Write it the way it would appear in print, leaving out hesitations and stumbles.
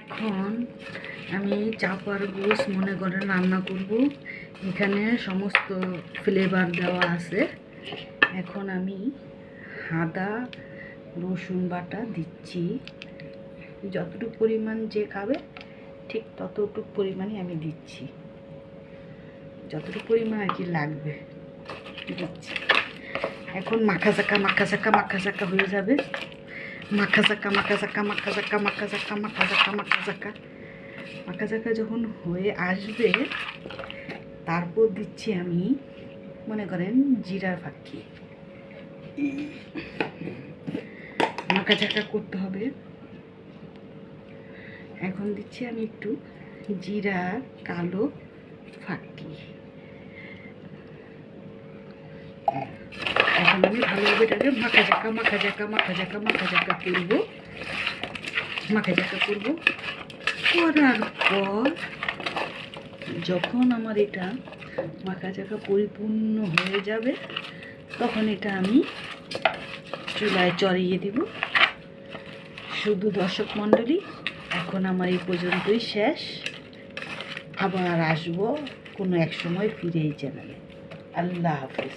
এখন আমি চাপার গোশ মনে করেন রান্না করব। এখানে সমস্ত ফ্লেভার দেওয়া আছে। এখন আমি আদা রসুন বাটা দিচ্ছি, যতটুকু পরিমাণ যে খাবে ঠিক ততটুকু পরিমাণই আমি দিচ্ছি, যতটুকু পরিমাণ আর কি লাগবে দিচ্ছি। এখন মাখা চাকা হয়ে যাবে। মাখা চাকা যখন হয়ে আসবে তারপর দিচ্ছি আমি মনে করেন জিরার ফাঁকি। মাখা চাকা করতে হবে। এখন দিচ্ছি আমি একটু জিরা কালো ফাঁকি। এখন আমি ভালোভাবে এটাকে মাখা চাকা করবো। করার পর যখন আমার এটা মাখা চাকা পরিপূর্ণ হয়ে যাবে তখন এটা আমি চুলায় চড়িয়ে দিব। শুধু দর্শক মণ্ডলী, এখন আমার এই পর্যন্তই শেষ। আবার আসবো কোনো এক সময় ফিরে এই চ্যানেলে। আল্লাহ হাফিজ।